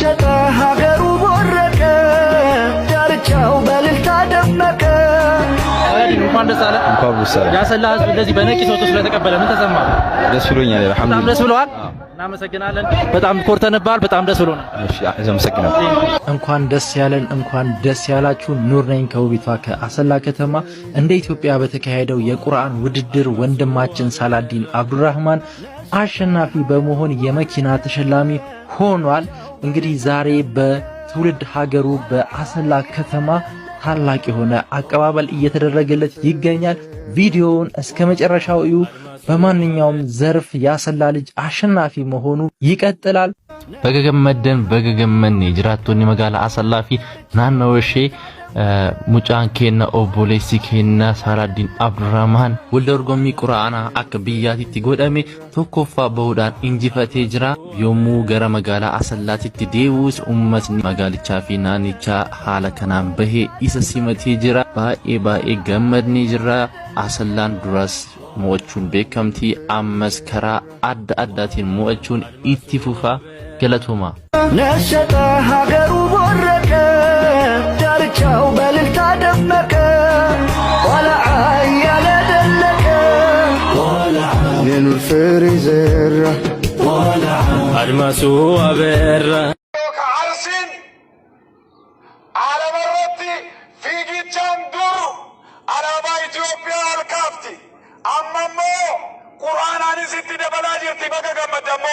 ነሸጠ ሀገሩ ቦረቀ ዳርቻው በልልታ ደመቀ እንኳን ደስ አለ እንኳን ደስ አለ ያሰላ ህዝብ እንደዚህ በነቂስ ወጥቶ ስለተቀበለ ምን ተሰማ ደስ ብሎኛል አልሐምዱሊላህ ደስ ብሎሃል እናመሰግናለን በጣም ኮርተንባል በጣም ደስ ብሎናል እሺ አመሰግናለሁ እንኳን ደስ ያለን እንኳን ደስ ያላችሁ ኑር ነኝ ከውቢቷ ከአሰላ ከተማ እንደ ኢትዮጵያ በተካሄደው የቁርአን ውድድር ወንድማችን ሳላዲን አብዱራህማን አሸናፊ በመሆን የመኪና ተሸላሚ ሆኗል እንግዲህ ዛሬ በትውልድ ሀገሩ በአሰላ ከተማ ታላቅ የሆነ አቀባበል እየተደረገለት ይገኛል ቪዲዮውን እስከመጨረሻው እዩ በማንኛውም ዘርፍ ያሰላ ልጅ አሸናፊ መሆኑ ይቀጥላል በገገመን ጅራቶኒ መጋላ አሰላፊ ናነውሼ ሙጫን ኬና ኦቦሌሲ ኬና ሳላዲን አብዱራህማን ወልደርጎሚ ቁርአና አክብያቲቲ ጎዳሜ ቶኮፋ በውዳን እንጂፈቴ ጅራ yomu gara magala asallaatitti deewus ummatni magalicha fi naanicha haala kanaan bahe isa simatee jira baay'ee gammadni jira asallaan duras mo'achuun beekamti ammas karaa adda addaatiin mo'achuun itti fufa galatoma ነሸጠ ሀገሩ ቦረቀ ዳርቻው በልልታ ደመቀ ወላዓ እያለ ደለቀ የኑር ፍሬ ዘራ አድማሱ አበራ ከአርሲን አለመረቲ ፊጊቻን ዱር አረባ ኢትዮጵያ አልካፍቲ አመሞ ቁርአናን ሲቲ ደበላ ጅርቲ በገገመደሞ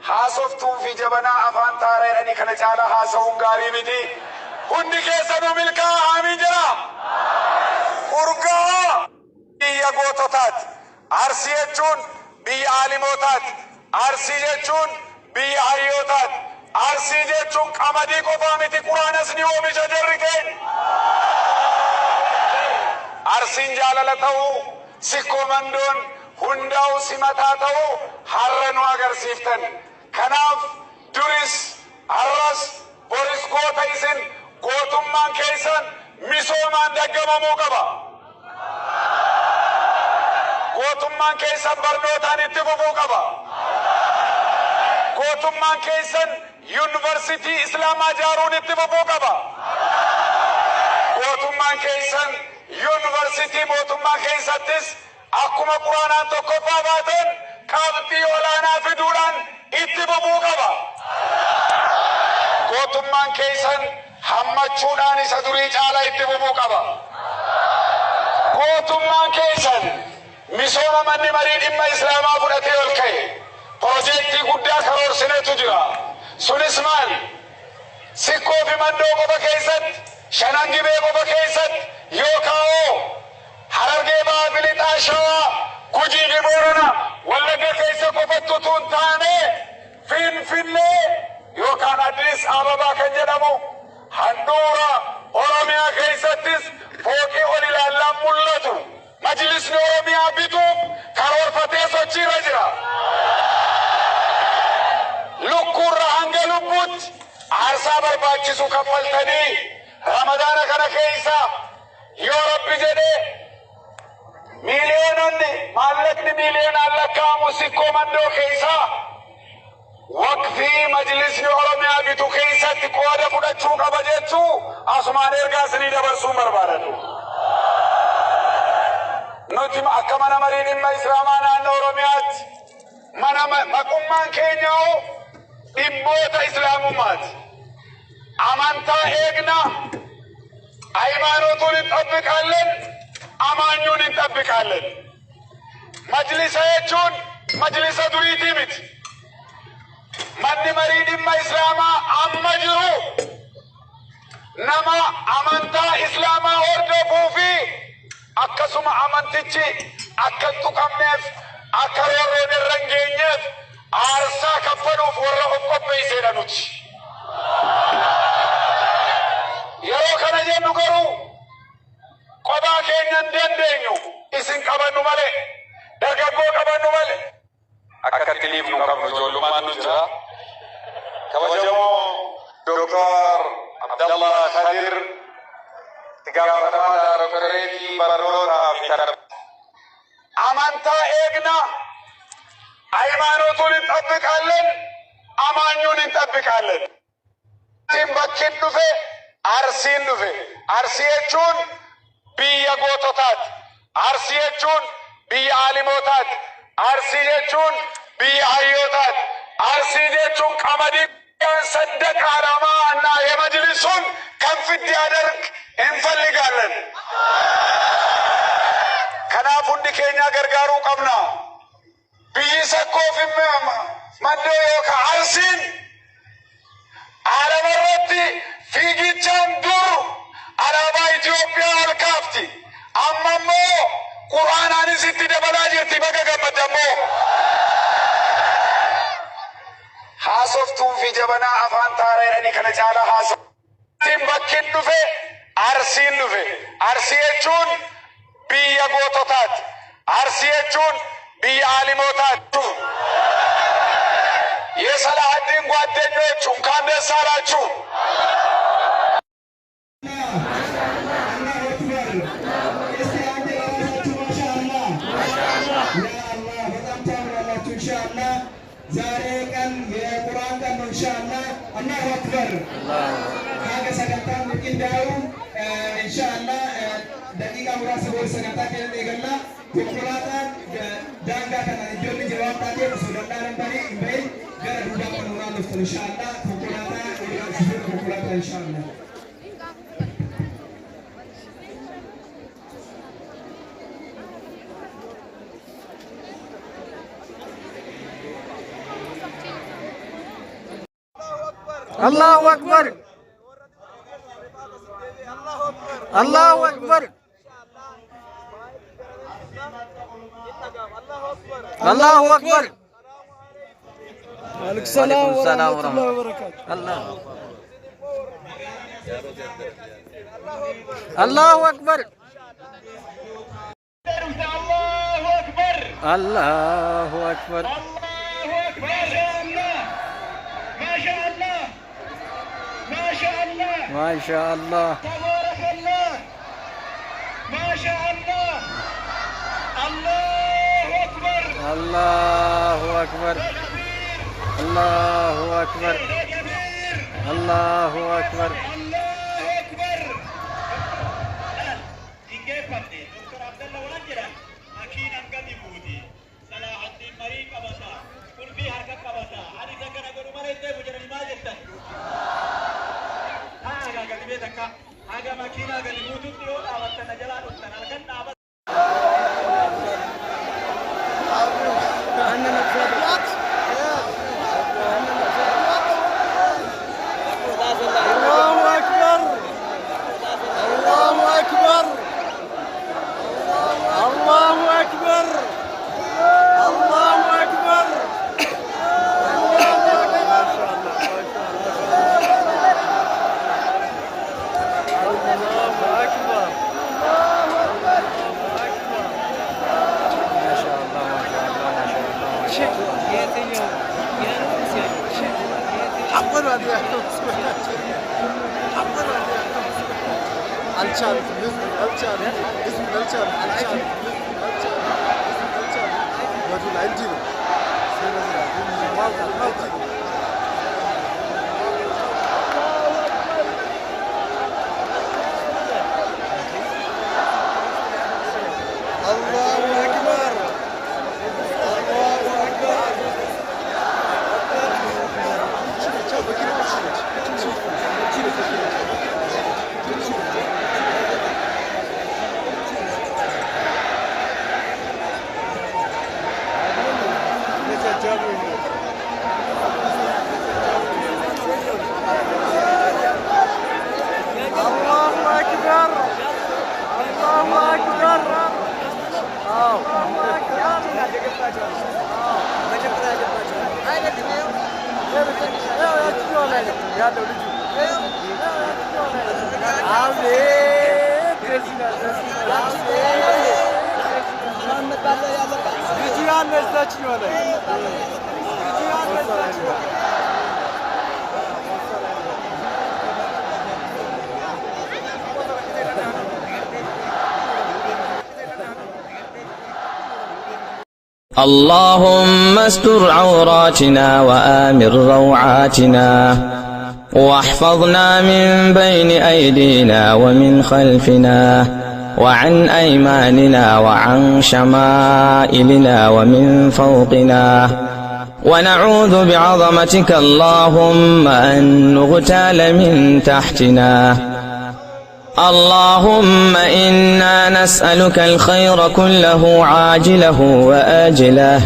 हासोफ्तू fi jabana afaan taareerani kana caala haasa'uun gaarii miti hundi keessanuu milkaa aamiin jira urgaa biyya goototaati arsii jechuun biyya aalimootaati arsii jechuun biyya hayyootaati arsii jechuun qamadii qofaa miti quraanas ni oomisha jarri keenya arsiin jaalala ta'uu sikkoo mandoon hundaa'u simataa ta'uu har'a nu agarsiiftan kanaaf duris arras boris goota isin gootummaan keessan misoomaan daggamamuu qaba gootummaan keessan barnootaan itti fufuu qaba gootummaan keessan yuunivarsiitii islaamaa ijaaruun itti fufuu qaba gootummaan keessan yuunivarsiitii mootummaa keessattis akkuma quraanaan tokkoffaa baatan qabxii olaanaa fiduudhaan itti fufuu qaba gootummaan keessan hammachuudhaan isa durii caalaa itti fufuu qaba gootummaan keessan misooma manni marii dhimma islaamaa fudhatee ol ka'e piroojeektii guddaa karoorsinetu jira sunis maal sikkoo fi mandoo qofa keessatti shanan gibee qofa keessatti yookaan harargee ba'aa fi lixaa shawaa gujii fi boorana wallagga keessa qofatti utuu hin taane finfinnee yookaan addis ababaa kan jedhamu handhuura oromiyaa keessattis fooqii ol ilaallaan mul'atu majlisni oromiyaa bituuf karoorfatee sochiirra jira lukkuurra hanga lubbuutti aarsaa barbaachisu kaffaltanii ramadaana kana keessa yoo rabbi jedhee miiliyoononni maallaqni miiliyoonaan lakkaa'amu sikkoo mandoo keessaa waqtii majlisni oromiyaa bitu keessatti qooda fudhachuu qaba jechuu asumaan ergaa isinii dabarsuun barbaadan nuti akka mana marii dhimma islaamaa naannoo oromiyaatti mana maqummaan keenyaa dhimmoota islaamummaati amantaa eegna ሃይማኖቱን እንጠብቃለን አማኙን እንጠብቃለን መጅሊስ የቹን መጅሊስ ዱሪቲ ምት ማን መሪ ዲማ እስላማ አመጅሩ ነማ አመንታ እስላማ ወርደፉፊ አከሱማ አመንትቺ አከቱ ቀምነፍ አከሮሮ ደረንገኘፍ አርሳ ከፈኑፍ ወረሁ ቆበይ ሰደኑች yeroo kana jennu garuu qophaa keenya hin dandeenyu isin qabannu malee dargaggoo qabannu malee akkatti liifnu qabnu ijoollummaan nu jira kabajamoo Dr. Abdallah Khadir itti gaafatamaa daaroktoreetii barnootaa fi amantaa eegna ሃይማኖቱን እንጠብቃለን እንፈልጋለን። bakkin dhufe arsiin dhufe arsii jechuun biyya goototaat arsii jechuun biyya aalimotaat arsii jechuun biyya hayyootaat arsii jechuun qamadii ሰንደቅ ዓላማ እና የመጅሊሱን ከፍ እንዲያደርግ እንፈልጋለን። ከናፍ ሁንዲ ኬኛ ገርጋሩ ቀብና ብይ ሰኮፍ መዶ ዮካ አርሲን አለመረቲ ፊጊቻን ዱር አላባ ኢትዮጵያ አልካፍቲ አማሞ ቁርአናን ሲቲ ደበላ ጅርቲ በገገመደሞ haasoftuu fi jabanaa afaan taarayanii kana caalaa haasoftiin bakkin dhufe arsiin dhufe arsii jechuun biyya goototaati arsii jechuun biyya aalimotaati የሰላሀዲን ጓደኞች እንኳን ደስ አላችሁ። ዛሬ ቀን የቁርአን ቀን ነው። ኢንሻአላህ አላሁ አክበር ካገ ሰገታ ምኪንዳው ኢንሻአላህ ደቂቃ ሙራስ ቦል ሰገታ ከነ ይገላ ኮኮላታ ዳንጋ ከነ ጆሊ ጀዋብ ታቴ ሱለላ ነምበሪ በይ ገረ ዱዳ ቆኑራ ለፍቶ ኢንሻአላህ ኮኮላታ ወራ ኮኮላታ ኢንሻአላህ الله أكبر الله أكبر الله أكبر عليكم السلام ورحمة الله وبركاته الله أكبر الله أكبر ما شاء الله تبارك الله ما شاء الله الله أكبر الله أكبر الله أكبر الله أكبر aga makina gali mututti yo dawattana jala dottana kan daba اللهم استر عوراتنا وآمن روعاتنا واحفظنا من بين أيدينا ومن خلفنا وعن أيماننا وعن شمائلنا ومن فوقنا ونعوذ بعظمتك اللهم أن نغتال من تحتنا اللهم إنا نسألك الخير كله عاجله وآجله